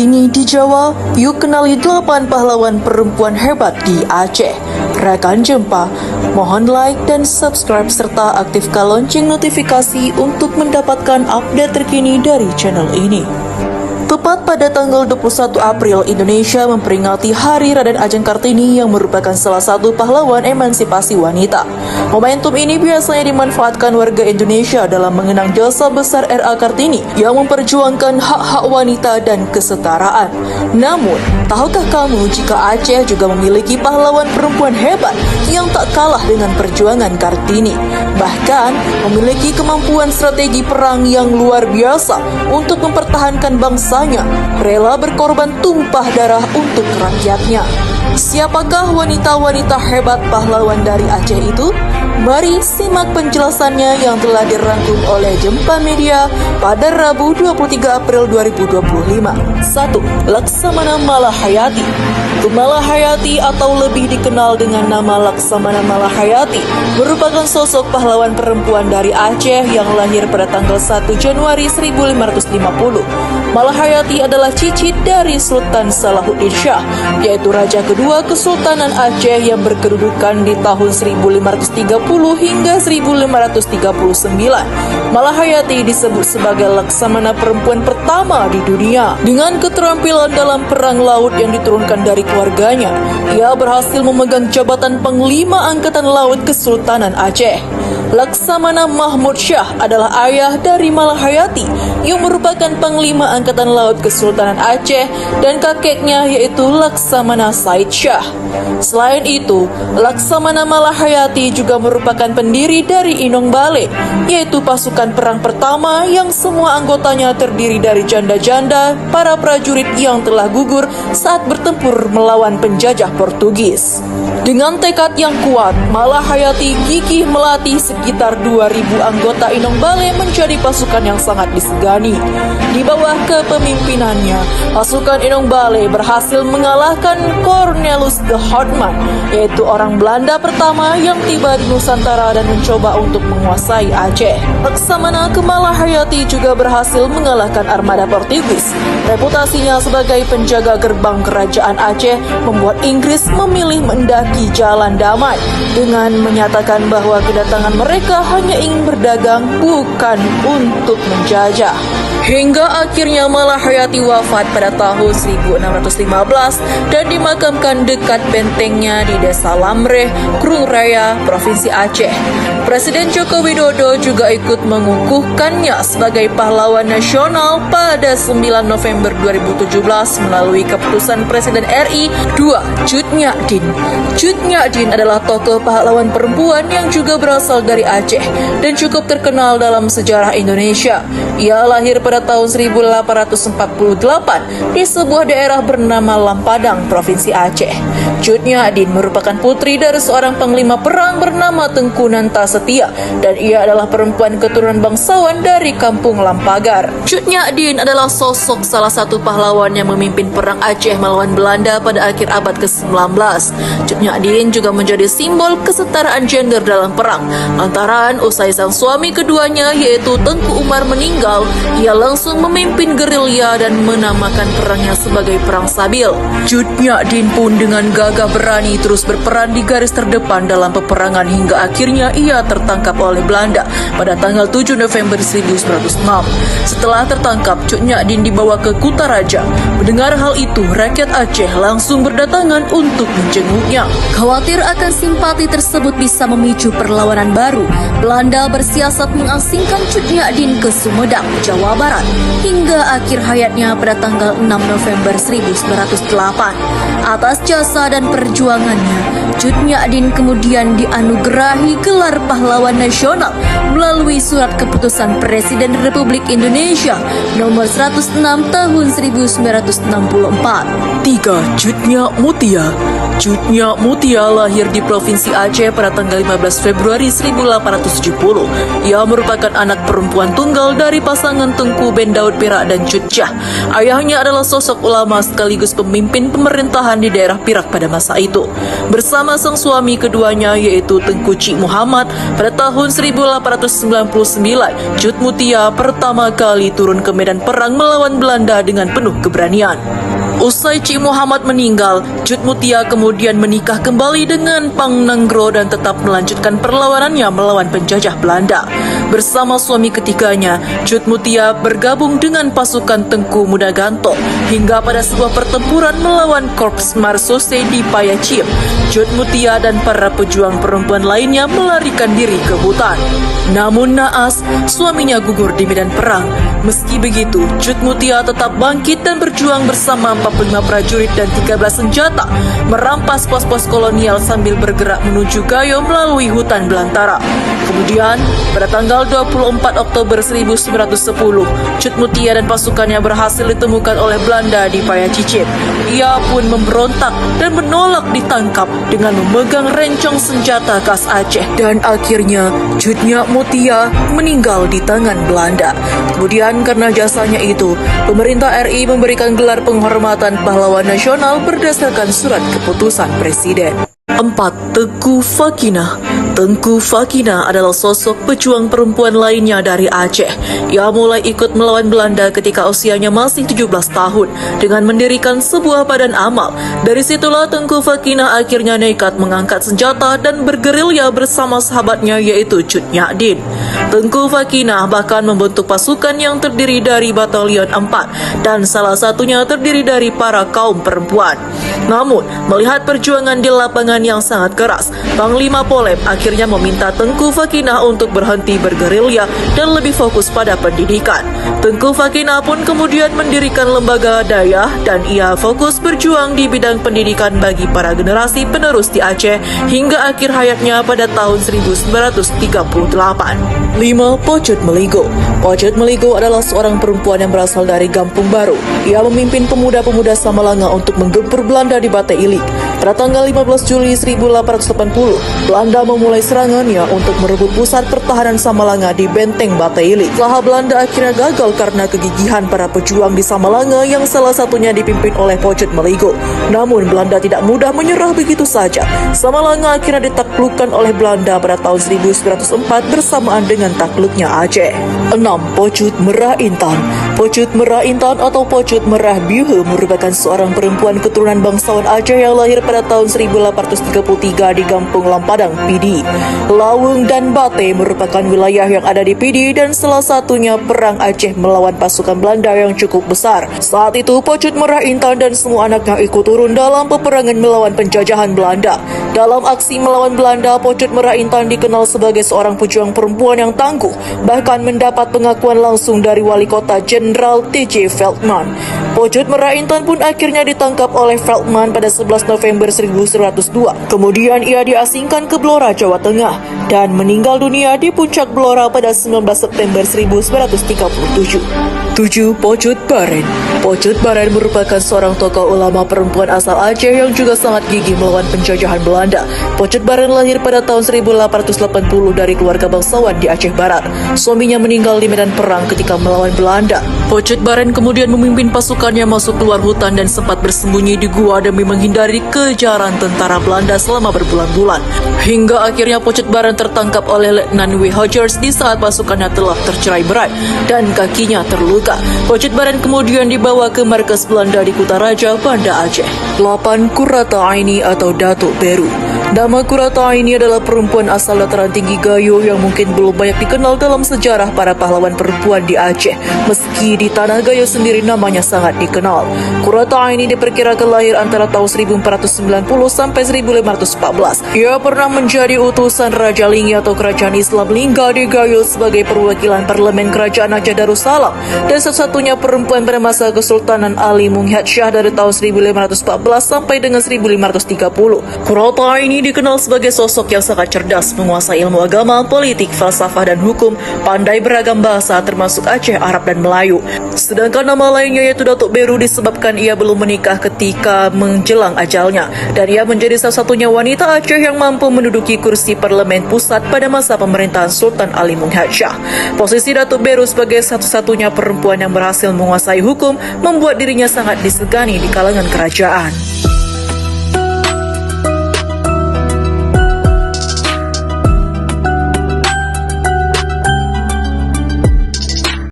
Kartini di Jawa, yuk kenali 8 pahlawan perempuan hebat di Aceh. Rekan jumpa, mohon like dan subscribe serta aktifkan lonceng notifikasi untuk mendapatkan update terkini dari channel ini. Tepat pada tanggal 21 April, Indonesia memperingati Hari Raden Ajeng Kartini yang merupakan salah satu pahlawan emansipasi wanita. Momentum ini biasanya dimanfaatkan warga Indonesia dalam mengenang jasa besar R.A. Kartini yang memperjuangkan hak-hak wanita dan kesetaraan. Namun, tahukah kamu jika Aceh juga memiliki pahlawan perempuan hebat yang tak kalah dengan perjuangan Kartini? Bahkan, memiliki kemampuan strategi perang yang luar biasa untuk mempertahankan bangsa, rela berkorban tumpah darah untuk rakyatnya. Siapakah wanita-wanita hebat pahlawan dari Aceh itu? Mari simak penjelasannya yang telah dirangkum oleh Jempa Media pada Rabu 23 April 2025. 1. Laksamana Malahayati. Malahayati atau lebih dikenal dengan nama Laksamana Malahayati merupakan sosok pahlawan perempuan dari Aceh yang lahir pada tanggal 1 Januari 1550. Malahayati adalah cicit dari Sultan Salahuddin Shah, yaitu raja kedua Kesultanan Aceh yang berkedudukan di tahun 1530 hingga 1539. Malahayati disebut sebagai laksamana perempuan pertama di dunia. Dengan keterampilan dalam perang laut yang diturunkan dari keluarganya, ia berhasil memegang jabatan Panglima Angkatan Laut Kesultanan Aceh. Laksamana Mahmud Shah adalah ayah dari Malahayati yang merupakan Panglima Angkatan Laut Kesultanan Aceh dan kakeknya yaitu Laksamana Said Shah. Selain itu, Laksamana Malahayati juga merupakan pendiri dari Inong Bale, yaitu pasukan perang pertama yang semua anggotanya terdiri dari janda-janda, para prajurit yang telah gugur saat bertempur melawan penjajah Portugis. Dengan tekad yang kuat, Malahayati gigih melatih sekitar 2.000 anggota Inong Bale menjadi pasukan yang sangat disegani. Di bawah kepemimpinannya, pasukan Inong Bale berhasil mengalahkan Cornelis de Houtman, yaitu orang Belanda pertama yang tiba di Nusantara dan mencoba untuk menguasai Aceh. Laksamana Malahayati juga berhasil mengalahkan armada Portugis. Reputasinya sebagai penjaga gerbang kerajaan Aceh membuat Inggris memilih mendaki jalan damai dengan menyatakan bahwa kedatangan mereka hanya ingin berdagang, bukan untuk menjajah. Hingga akhirnya Malahayati wafat pada tahun 1615 dan dimakamkan dekat bentengnya di Desa Lamreh, Krung Raya, Provinsi Aceh. Presiden Joko Widodo juga ikut mengukuhkannya sebagai pahlawan nasional pada 9 November 2017 melalui keputusan Presiden RI 2 Cut Nyak Dien. Cut Nyak Dien adalah tokoh pahlawan perempuan yang juga berasal dari Aceh dan cukup terkenal dalam sejarah Indonesia. Ia lahir pada tahun 1848 di sebuah daerah bernama Lampadang, Provinsi Aceh. Cut Nyak Dien merupakan putri dari seorang panglima perang bernama Tengku Nanta Setia dan ia adalah perempuan keturunan bangsawan dari kampung Lampagar. Cut Nyak Dien adalah sosok salah satu pahlawan yang memimpin perang Aceh melawan Belanda pada akhir abad ke-19. Cut Nyak Dien juga menjadi simbol kesetaraan gender dalam perang. Lantaran usai sang suami keduanya yaitu Tengku Umar meninggal, ia langsung memimpin gerilya dan menamakan perangnya sebagai Perang Sabil. Cut Nyak Dien pun dengan gagah berani terus berperan di garis terdepan dalam peperangan hingga akhirnya ia tertangkap oleh Belanda pada tanggal 7 November 1906. Setelah tertangkap, Cut Nyak Dien dibawa ke Kutaraja. Mendengar hal itu, rakyat Aceh langsung berdatangan untuk menjenguknya. Khawatir akan simpati tersebut bisa memicu perlawanan baru, Belanda bersiasat mengasingkan Cut Nyak Dien ke Sumedang, Jawa Barat, hingga akhir hayatnya pada tanggal 6 November 1908. Atas jasa dan perjuangannya, Cut Nyak Dien kemudian dianugerahi gelar pahlawan nasional melalui surat keputusan Presiden Republik Indonesia nomor 106 tahun 1964. 3. Cut Nyak Mutia. Cut Nyak Mutia lahir di Provinsi Aceh pada tanggal 15 Februari 1870. Ia merupakan anak perempuan tunggal dari pasangan Tengku bin Daud Perak dan Cut Jah. Ayahnya adalah sosok ulama sekaligus pemimpin pemerintahan di daerah Perak pada masa itu. Bersama sang suami keduanya yaitu Tengku Cik Muhammad, pada tahun 1899, Cut Mutia pertama kali turun ke medan perang melawan Belanda dengan penuh keberanian. Usai Cik Muhammad meninggal, Cut Mutia kemudian menikah kembali dengan Pang Nenggro dan tetap melanjutkan perlawanannya melawan penjajah Belanda. Bersama suami ketiganya, Cut Mutia bergabung dengan pasukan Tengku Mudaganto hingga pada sebuah pertempuran melawan Korps Marsose di Payachim. Cut Mutia dan para pejuang perempuan lainnya melarikan diri ke hutan. Namun naas, suaminya gugur di medan perang. Meski begitu, Cut Mutia tetap bangkit dan berjuang bersama 45 prajurit dan 13 senjata, merampas pos-pos kolonial sambil bergerak menuju Gayo melalui hutan belantara. Kemudian, pada tanggal 24 Oktober 1910, Cut Mutia dan pasukannya berhasil ditemukan oleh Belanda di Payachim. Ia pun memberontak dan menolak ditangkap dengan memegang rencong senjata khas Aceh. Dan akhirnya, Cut Nyak Mutia meninggal di tangan Belanda. Kemudian karena jasanya itu, pemerintah RI memberikan gelar penghormatan pahlawan nasional berdasarkan surat keputusan Presiden. 4. Tengku Fakinah. Tengku Fakinah adalah sosok pejuang perempuan lainnya dari Aceh. Ia mulai ikut melawan Belanda ketika usianya masih 17 tahun dengan mendirikan sebuah badan amal. Dari situlah Tengku Fakinah akhirnya nekat mengangkat senjata dan bergerilya bersama sahabatnya yaitu Cut Nyak Din. Tengku Fakinah bahkan membentuk pasukan yang terdiri dari Batalion 4 dan salah satunya terdiri dari para kaum perempuan. Namun, melihat perjuangan di lapangan yang sangat keras, Panglima Polem akhirnya meminta Tengku Fakinah untuk berhenti bergerilya dan lebih fokus pada pendidikan. Tengku Fakinah pun kemudian mendirikan lembaga dayah dan ia fokus berjuang di bidang pendidikan bagi para generasi penerus di Aceh hingga akhir hayatnya pada tahun 1938. 5. Pocut Meligo. Pocut Meligo adalah seorang perempuan yang berasal dari Gampung Baru. Ia memimpin pemuda-pemuda Samalanga untuk menggempur Belanda di Bate Ilik. Pada tanggal 15 Juli 1880, Belanda memulai serangannya untuk merebut pusat pertahanan Samalanga di Benteng Bate Ilik. Setelah Belanda akhirnya gagal karena kegigihan para pejuang di Samalanga yang salah satunya dipimpin oleh Pocut Meligo. Namun Belanda tidak mudah menyerah begitu saja. Samalanga akhirnya ditaklukkan oleh Belanda pada tahun 1904 bersamaan dengan takluknya Aceh. 6. Pocut Merah Intan. Pocut Merah Intan atau Pocut Merah Biuhe merupakan seorang perempuan keturunan bangsawan Aceh yang lahir pada tahun 1833 di Kampung Lampadang, Pidi. Laweng dan Bate merupakan wilayah yang ada di Pidi dan salah satunya perang Aceh melawan pasukan Belanda yang cukup besar. Saat itu Pocut Merah Intan dan semua anaknya ikut turun dalam peperangan melawan penjajahan Belanda. Dalam aksi melawan Belanda, Pocut Merah Intan dikenal sebagai seorang pejuang perempuan yang tangguh, bahkan mendapat pengakuan langsung dari Wali Kota Jenderal T.J. Feldman. Pocut Merah Intan pun akhirnya ditangkap oleh Feldman pada 11 November 1902. Kemudian ia diasingkan ke Blora, Jawa Tengah dan meninggal dunia di puncak Blora pada 19 September 1937. 7. Pocut Baren. Pocut Baren merupakan seorang tokoh ulama perempuan asal Aceh yang juga sangat gigih melawan penjajahan Belanda. Pocut Baren lahir pada tahun 1880 dari keluarga bangsawan di Aceh Barat. Suaminya meninggal di medan perang ketika melawan Belanda. Pocut Baren kemudian memimpin pasukannya masuk keluar hutan dan sempat bersembunyi di gua demi menghindari kejaran tentara Belanda selama berbulan-bulan. Hingga akhirnya Pocut Baren tertangkap oleh Letnan W. Hodgers di saat pasukannya telah tercerai berai dan kakinya terluka. Pocut Baren kemudian dibawa ke markas Belanda di Kutaraja, Banda Aceh. 8. Kurata Aini atau Datuk Beru. Nama Kurata Aini adalah perempuan asal dataran tinggi Gayo yang mungkin belum banyak dikenal dalam sejarah para pahlawan perempuan di Aceh. Meski di tanah Gayo sendiri namanya sangat dikenal. Kurata Aini diperkirakan lahir antara tahun 1490 sampai 1514. Ia pernah menjadi utusan Raja Lingi atau Kerajaan Islam Lingga di Gayo sebagai perwakilan parlemen Kerajaan Aceh Darussalam dan satu-satunya perempuan pada masa Kesultanan Ali Munghyat Shah dari tahun 1514 sampai dengan 1530. Kurata Aini ini dikenal sebagai sosok yang sangat cerdas, menguasai ilmu agama, politik, falsafah, dan hukum, pandai beragam bahasa termasuk Aceh, Arab, dan Melayu. Sedangkan nama lainnya yaitu Datuk Beru disebabkan ia belum menikah ketika menjelang ajalnya, dan ia menjadi salah satunya wanita Aceh yang mampu menduduki kursi parlemen pusat pada masa pemerintahan Sultan Ali Muhammad Shah. Posisi Datuk Beru sebagai satu-satunya perempuan yang berhasil menguasai hukum membuat dirinya sangat disegani di kalangan kerajaan.